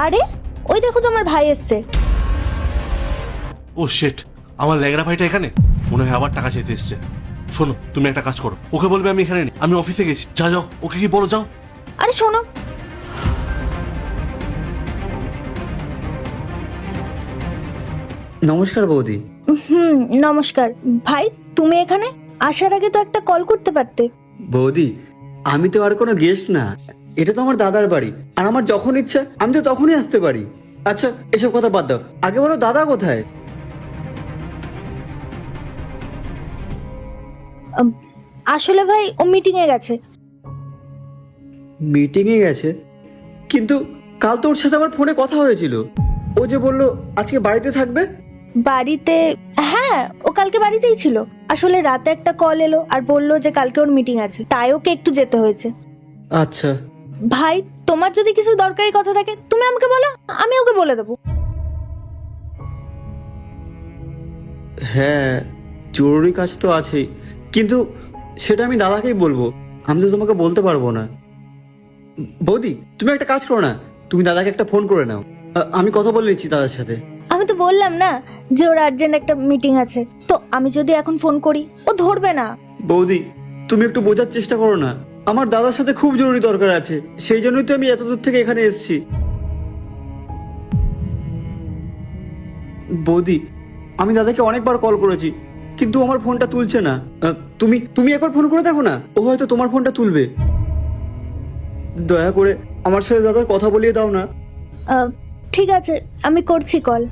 আরে ওই দেখো তোমার ভাই এসছে। ও শেট, আমার ল্যাংড়া ভাইটা এখানে মনে হয় আবার টাকা চাইতে এসছে। শোনো, তুমি একটা কাজ করো, ওকে বলবে আমি এখানে নেই, আমি অফিসে গেছি। যাও, ওকে কি বলো, যাও। আরে শোনো, নমস্কার বৌদি। নমস্কার। ভাই তুমি এখানে আসার আগে তো একটা কল করতে পারতে। বৌদি, আমি তো আর কোনো গেস্ট না, এটা তো আমার দাদার বাড়ি, আর আমার যখন ইচ্ছা আমি তো তখনই আসতে পারি। আচ্ছা এসব কথা বাদ দাও, আগে বলো দাদা কোথায়? আসলে ভাই ও মিটিং এ গেছে। মিটিংয়ে গেছে? কিন্তু কাল তো ওর সাথে আমার ফোনে কথা হয়েছিল, ও যে বললো আজকে বাড়িতে থাকবে। বাড়িতে? হ্যাঁ, ও কালকে বাড়িতেই ছিল। আসলে রাতে একটা কল এলো আর বললো যে কালকে ওর মিটিং আছে, তাই ওকে একটু যেতে হয়েছে। আচ্ছা। ভাই তোমার যদি কিছু দরকারি কথা থাকে তুমি আমাকে বলো, আমি ওকে বলে দেবো। হ্যাঁ, জরুরি কাজ তো আছেই, কিন্তু সেটা আমি দাদাকেই বলবো, আমি তো তোমাকে বলতে পারবো না। বৌদি তুমি একটা কাজ করো না, তুমি দাদাকে একটা ফোন করে নাও, আমি কথা বলে নিচ্ছি দাদার সাথে। আমি তো বললাম না যে ওর আর্জেন্ট একটা মিটিং আছে, তো আমি যদি এখন ফোন করি ও ধরবে না। বৌদি তুমি একটু বোঝার চেষ্টা করো না, আমার দাদার সাথে খুব জরুরি দরকার আছে, সেই জন্যই তো আমি এত দূর থেকে এখানে এসেছি। বৌদি আমি দাদাকে অনেকবার কল করেছি, কিন্তু আমার ফোনটা তুলছে না। তুমি তুমি একবার ফোন করে দেখো না, ও হয়তো তোমার ফোনটা তুলবে। দয়া করে আমার সাথে দাদার কথা বলিয়ে দাও না। ঠিক আছে, আমি করছি কল।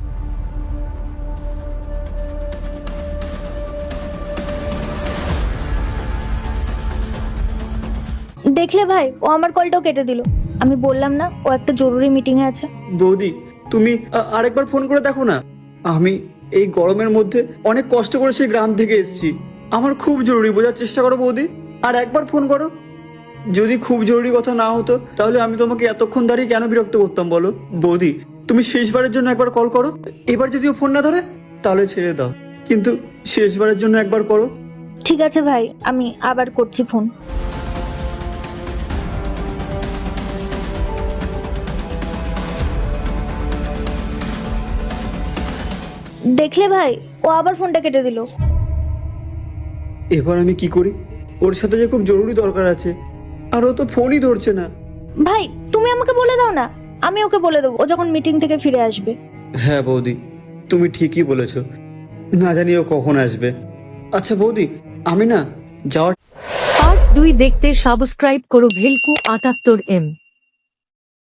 দেখলে ভাই, ও আমার কলটাও কেটে দিল। আমি বললাম না ও একটা জরুরি মিটিং এ আছে। বৌদি তুমি আরেকবার ফোন করে দেখো না, আমি এই গরমের মধ্যে অনেক কষ্ট করে সেই গ্রাম থেকে এসেছি, আমার খুব জরুরি, বোঝার চেষ্টা করো বৌদি, আর একবার ফোন করো। যদি খুব জরুরি কথা না হতো তাহলে আমি তোমাকে এতক্ষণ দাঁড়িয়ে কেন বিরক্ত করতাম বলো। বৌদি তুমি শেষবারের জন্য একবার কল করো, এবার যদিও ফোন না ধরে তাহলে ছেড়ে দাও, কিন্তু শেষবারের জন্য একবার করো। ঠিক আছে ভাই, আমি আবার করছি ফোন। দেখলে ভাই, ও আবার ফোনটা কেটে দিল। এবার আমি কি করি, ওর সাথে যে খুব জরুরি দরকার আছে, আর ও তো ফোনই ধরছে না। ভাই তুমি আমাকে বলে দাও না, আমি ওকে বলে দেবো ও যখন মিটিং থেকে ফিরে আসবে। হ্যাঁ বৌদি তুমি ঠিকই বলেছো, না জানি ও কখন আসবে। আচ্ছা বৌদি আমি না যাওয়ার পার্ট 2 দেখতে সাবস্ক্রাইব করো ভেলকু 78M।